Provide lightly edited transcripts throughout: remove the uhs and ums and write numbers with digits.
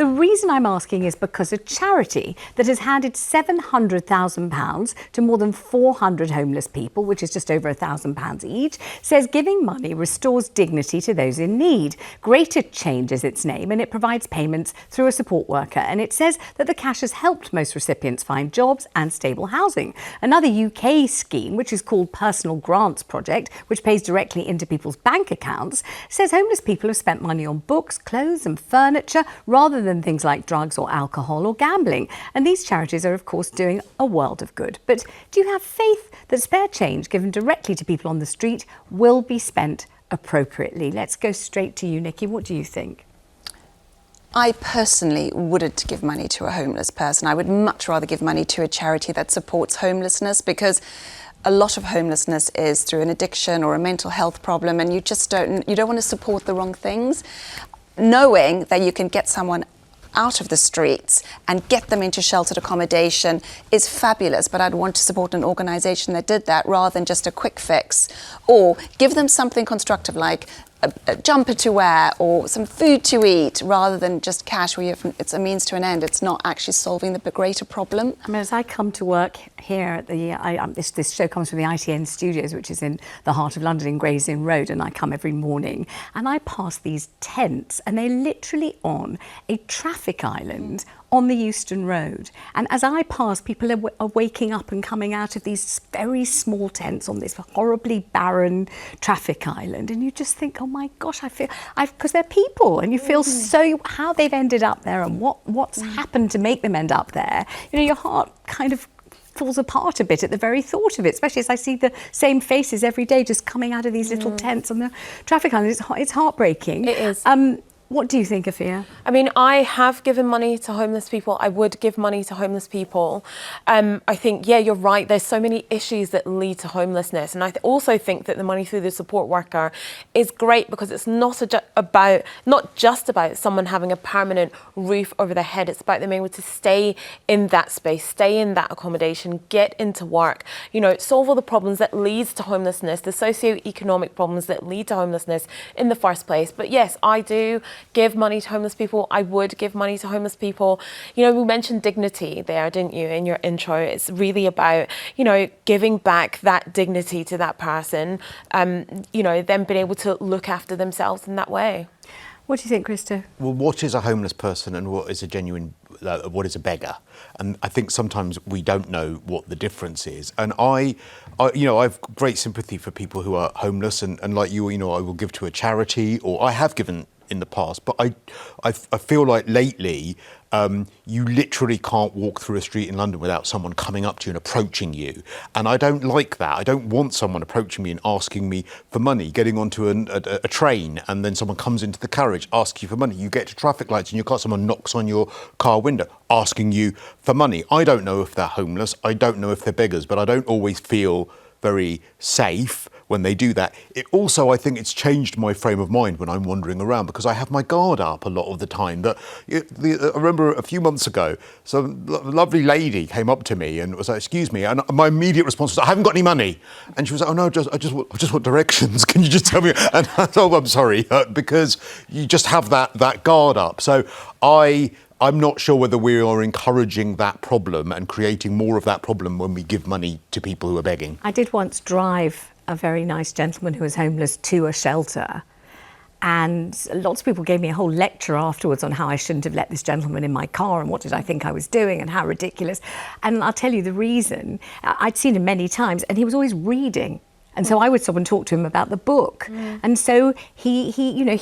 The reason I'm asking is because a charity that has handed £700,000 to more than 400 homeless people, which is just over £1,000 each, says giving money restores dignity to those in need. Greater Change is its name, and it provides payments through a support worker, and it says that the cash has helped most recipients find jobs and stable housing. Another UK scheme, which is called Personal Grants Project, which pays directly into people's bank accounts, says homeless people have spent money on books, clothes and furniture rather than things like drugs or alcohol or gambling. And these charities are, of course, doing a world of good. But do you have faith that spare change given directly to people on the street will be spent appropriately? Let's go straight to you, Nicky. What do you think? I personally wouldn't give money to a homeless person. I would much rather give money to a charity that supports homelessness, because a lot of homelessness is through an addiction or a mental health problem, and you don't want to support the wrong things. Knowing that you can get someone out of the streets and get them into sheltered accommodation is fabulous, but I'd want to support an organisation that did that rather than just a quick fix, or give them something constructive like a jumper to wear or some food to eat, rather than just cash where it's a means to an end. It's not actually solving the greater problem. I mean, as I come to work here at the, this show comes from the ITN studios, which is in the heart of London in Gray's Inn Road, and I come every morning and I pass these tents and they're literally on a traffic island on the Euston Road. And as I pass, people are waking up and coming out of these very small tents on this horribly barren traffic island. And you just think, oh my gosh, because they're people, and you feel so how they've ended up there and what's happened to make them end up there. You know, your heart kind of falls apart a bit at the very thought of it, especially as I see the same faces every day just coming out of these little tents on the traffic island. It's heartbreaking. It is. What do you think, Afua? I mean, I have given money to homeless people. I would give money to homeless people. I think, yeah, you're right. There's so many issues that lead to homelessness. And I also think that the money through the support worker is great, because it's not just about someone having a permanent roof over their head. It's about them able to stay in that space, stay in that accommodation, get into work, you know, solve all the problems that leads to homelessness, the socio-economic problems that lead to homelessness in the first place. But yes, I do give money to homeless people. I would give money to homeless people. You know, we mentioned dignity there, didn't you, in your intro? It's really about, you know, giving back that dignity to that person, you know, them being able to look after themselves in that way. What do you think, Cristo? Well, what is a homeless person and what is what is a beggar? And I think sometimes we don't know what the difference is. And I you know, I have great sympathy for people who are homeless, and like you know, I will give to a charity, or I have given in the past, but I feel like lately you literally can't walk through a street in London without someone coming up to you and approaching you, and I don't like that. I don't want someone approaching me and asking me for money, getting onto a train and then someone comes into the carriage, asks you for money. You get to traffic lights in your car, someone knocks on your car window asking you for money. I don't know if they're homeless, I don't know if they're beggars, but I don't always feel very safe when they do that. It also, I think it's changed my frame of mind when I'm wandering around, because I have my guard up a lot of the time. I remember a few months ago, some lovely lady came up to me and was like, excuse me, and my immediate response was, I haven't got any money. And she was like, oh no, I just want directions. Can you just tell me? And I thought, oh, I'm sorry, because you just have that guard up. So I'm not sure whether we are encouraging that problem and creating more of that problem when we give money to people who are begging. I did once drive a very nice gentleman who was homeless to a shelter, and lots of people gave me a whole lecture afterwards on how I shouldn't have let this gentleman in my car and what did I think I was doing and how ridiculous. And I'll tell you the reason. I'd seen him many times and he was always reading. And so I would stop and talk to him about the book. And so he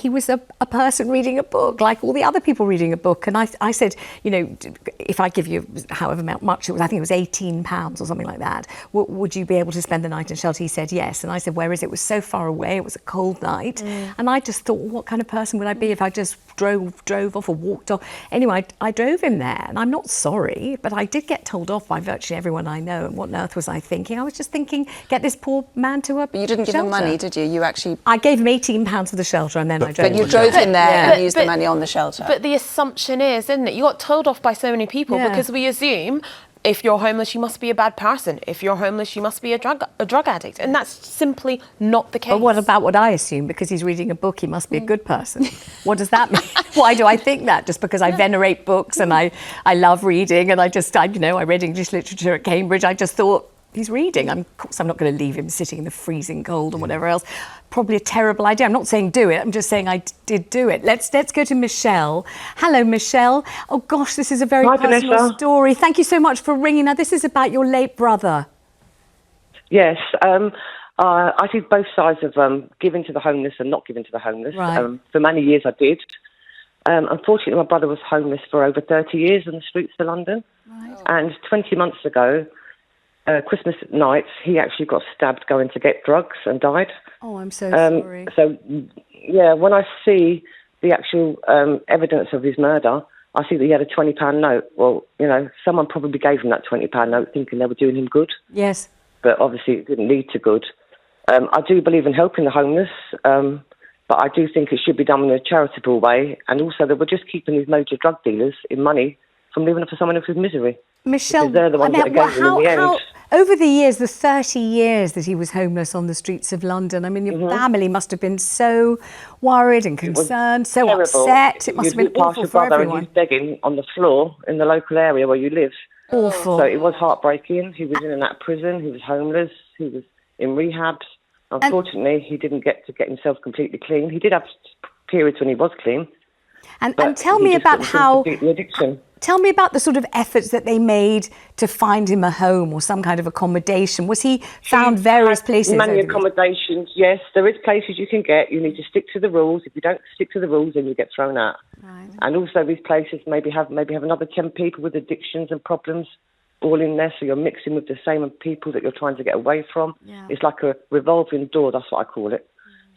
was a person reading a book, like all the other people reading a book. And I said, you know, if I give you however much it was, I think it was £18 or something like that, would you be able to spend the night in shelter? He said yes. And I said, where is it? It was so far away. It was a cold night. And I just thought, what kind of person would I be if I just drove off or walked off? Anyway, I drove him there, and I'm not sorry, but I did get told off by virtually everyone I know. And what on earth was I thinking? I was just thinking, get this poor man to a But you didn't give him money, did you? You actually... I gave him £18 for the shelter, and then I drove. But you drove in there and used the money on the shelter. But the assumption is, isn't it? You got told off by so many people because we assume if you're homeless, you must be a bad person. If you're homeless, you must be a drug addict. And that's simply not the case. But what about what I assume? Because he's reading a book, he must be a good person. What does that mean? Why do I think that? Just because I venerate books and I love reading, and I read English literature at Cambridge. I just thought, he's reading. Of course, I'm not going to leave him sitting in the freezing cold and whatever else. Probably a terrible idea. I'm not saying do it. I'm just saying I did do it. Let's go to Michelle. Hello, Michelle. Oh gosh, this is a very personal Vanessa. story. Thank you so much for ringing. Now, this is about your late brother. Yes, I did both sides of giving to the homeless and not giving to the homeless. Right. For many years I did. Unfortunately, my brother was homeless for over 30 years on the streets of London. Right. And 20 months ago, Christmas night, he actually got stabbed going to get drugs and died. Oh, I'm so sorry. So, yeah, when I see the actual evidence of his murder, I see that he had a £20 note. Well, someone probably gave him that £20 note thinking they were doing him good. Yes. But obviously it didn't lead to good. I do believe in helping the homeless, but I do think it should be done in a charitable way, and also that we're just keeping these major drug dealers in money from leaving it for someone else's misery. Michelle, they're the ones that gave them in the end. Over the years, the 30 years that he was homeless on the streets of London, I mean, your family must have been so worried and concerned, so terrible. upset. It must have been awful for everyone. And he's begging on the floor in the local area where you live. Awful. So it was heartbreaking. He was in and out of prison. He was homeless. He was in rehabs. Unfortunately, he didn't get himself completely clean. He did have periods when he was clean. And tell me about the addiction. Tell me about the sort of efforts that they made to find him a home or some kind of accommodation. Was he found various places? Many accommodations, yes. There is places you can get. You need to stick to the rules. If you don't stick to the rules, then you get thrown out. Right. And also these places maybe have another 10 people with addictions and problems all in there, so you're mixing with the same people that you're trying to get away from. Yeah. It's like a revolving door, that's what I call it.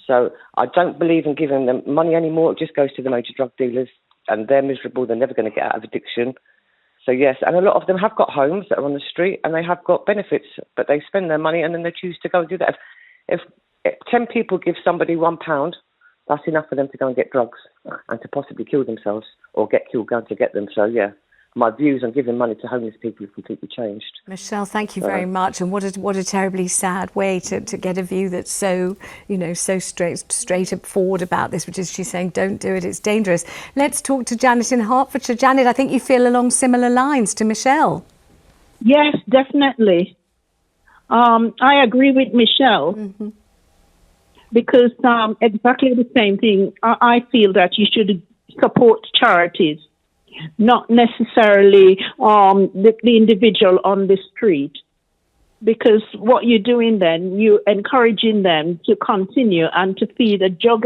So I don't believe in giving them money anymore. It just goes to the major drug dealers, and they're miserable. They're never going to get out of addiction. So yes, and a lot of them have got homes that are on the street, and they have got benefits, but they spend their money and then they choose to go and do that. If 10 people give somebody £1, that's enough for them to go and get drugs and to possibly kill themselves or get killed going to get them. So yeah, my views on giving money to homeless people have completely changed. Michelle, thank you very much. And what a terribly sad way to get a view that's so, so straight forward about this, which is she's saying, don't do it, it's dangerous. Let's talk to Janet in Hertfordshire. Janet, I think you feel along similar lines to Michelle. Yes, definitely. I agree with Michelle. Mm-hmm. Because exactly the same thing. I feel that you should support charities, not necessarily the individual on the street, because what you're doing then, you're encouraging them to continue and to feed a drug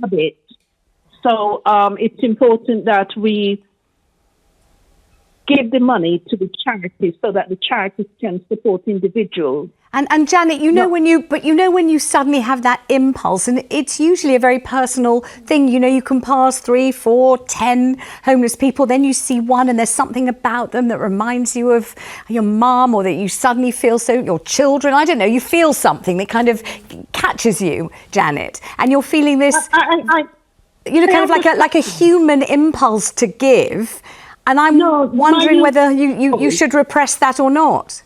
habit. So it's important that we give the money to the charities so that the charities can support individuals. And Janet, when you suddenly have that impulse, and it's usually a very personal thing, you can pass 3, 4, 10 homeless people, then you see one and there's something about them that reminds you of your mum, or that you suddenly feel your children, I don't know, you feel something that kind of catches you, Janet, and you're feeling this, kind of like a human impulse to give, and I'm wondering whether you should repress that or not.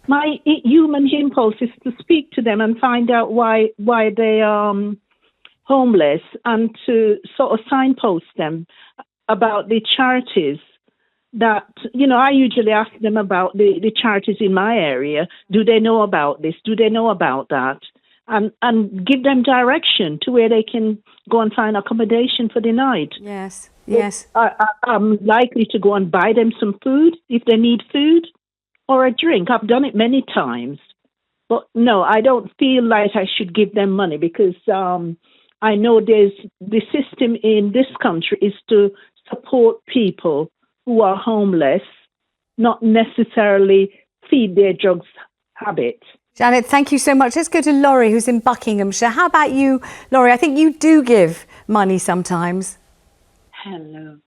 My human impulse is to speak to them and find out why they are homeless, and to sort of signpost them about the charities that, I usually ask them about the charities in my area. Do they know about this? Do they know about that? And give them direction to where they can go and find accommodation for the night. Yes. I'm likely to go and buy them some food if they need food. Or a drink. I've done it many times. But no, I don't feel like I should give them money, because I know the system in this country is to support people who are homeless, not necessarily feed their drugs habit. Janet, thank you so much. Let's go to Laurie, who's in Buckinghamshire. How about you, Laurie? I think you do give money sometimes. Hello.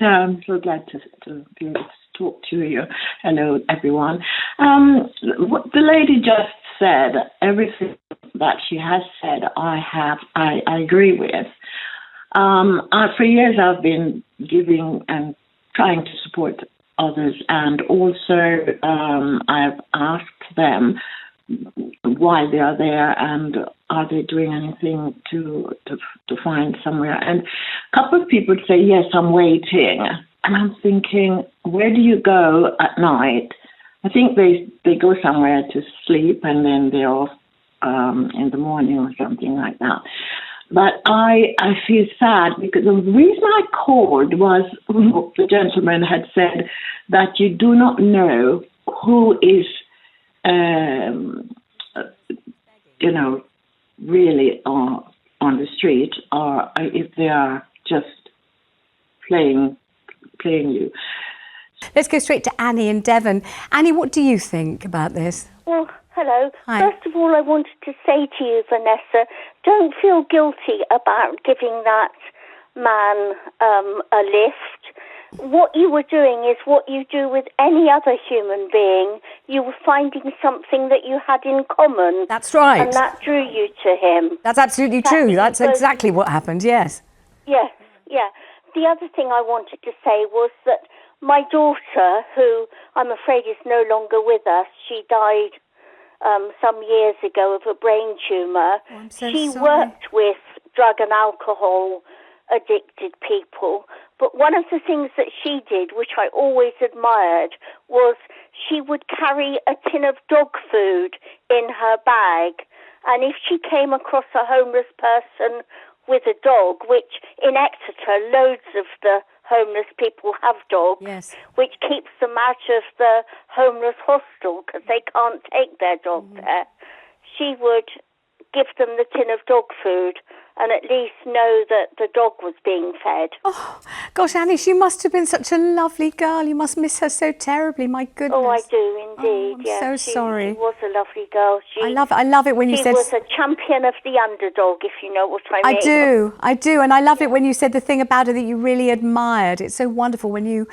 I'm so glad to be able to talk to you. Hello, everyone. What the lady just said, everything that she has said, I agree with. For years, I've been giving and trying to support others, and also I've asked them why they are there and are they doing anything to find somewhere. And a couple of people say, yes, I'm waiting. And I'm thinking, where do you go at night? I think they go somewhere to sleep and then they're off in the morning or something like that. But I feel sad because the reason I called was the gentleman had said that you do not know who is, really on the street, or if they are just playing you. Let's go straight to Annie in Devon. Annie, what do you think about this? Well, hello. Hi. First of all, I wanted to say to you, Vanessa, don't feel guilty about giving that man a lift. What you were doing is what you do with any other human being. You were finding something that you had in common. That's right. And that drew you to him. That's absolutely true. That's exactly what happened, yes. Yes, yeah. The other thing I wanted to say was that my daughter, who I'm afraid is no longer with us, she died some years ago of a brain tumour. Oh, I'm so she sorry. worked with drug and alcohol addicted people. But one of the things that she did, which I always admired, was she would carry a tin of dog food in her bag. And if she came across a homeless person with a dog, which in Exeter, loads of the homeless people have dogs, Yes. which keeps them out of the homeless hostel because they can't take their dog there, she would give them the tin of dog food and at least know that the dog was being fed. Oh, gosh, Annie, she must have been such a lovely girl. You must miss her so terribly, my goodness. Oh, I do indeed. I'm yeah, so she sorry. was a lovely girl. I love it when you she said... was a champion of the underdog, if you know what I mean. I do, and I love it when you said the thing about her that you really admired. It's so wonderful when you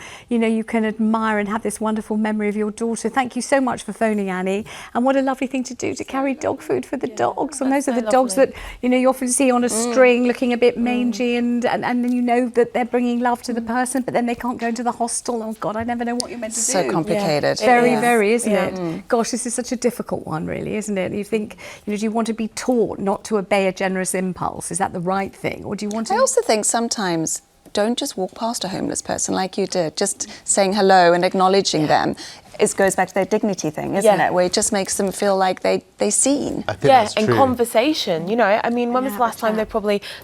can admire and have this wonderful memory of your daughter. Thank you so much for phoning, Annie. And what a lovely thing to do, to carry dog food for the dogs. And those are the dogs that you often see on a string, looking a bit mangy, and then you know that they're bringing love to the person, but then they can't go into the hostel. Oh God, I never know what you're meant to do. So complicated. Very, isn't it? Gosh, this is such a difficult one, really, isn't it? You think, do you want to be taught not to obey a generous impulse? Is that the right thing, or do you want to? I also think sometimes don't just walk past a homeless person like you did. Just saying hello and acknowledging them. It goes back to their dignity thing, isn't it? Where it just makes them feel like they're seen. I think that's and true. conversation, I mean, when was the last time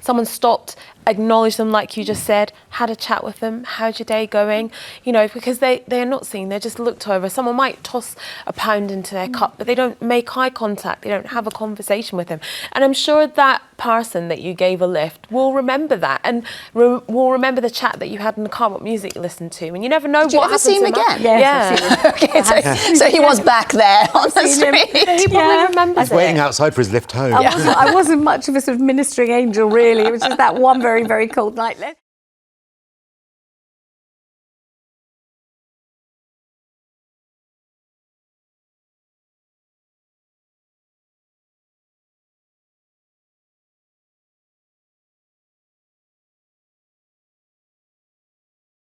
someone stopped, acknowledged them like you just said, had a chat with them, how's your day going? Because they are not seen, they're just looked over. Someone might toss a pound into their cup, but they don't make eye contact, they don't have a conversation with them. And I'm sure that person that you gave a lift will remember that, and will remember the chat that you had in the car, what music you listened to, and you never know what happens. Did you ever see him again? Yes, Okay, so he was back there on the street. He probably remembers He's waiting outside for his lift home. I wasn't much of a sort of ministering angel, really. It was just that one very, very cold night.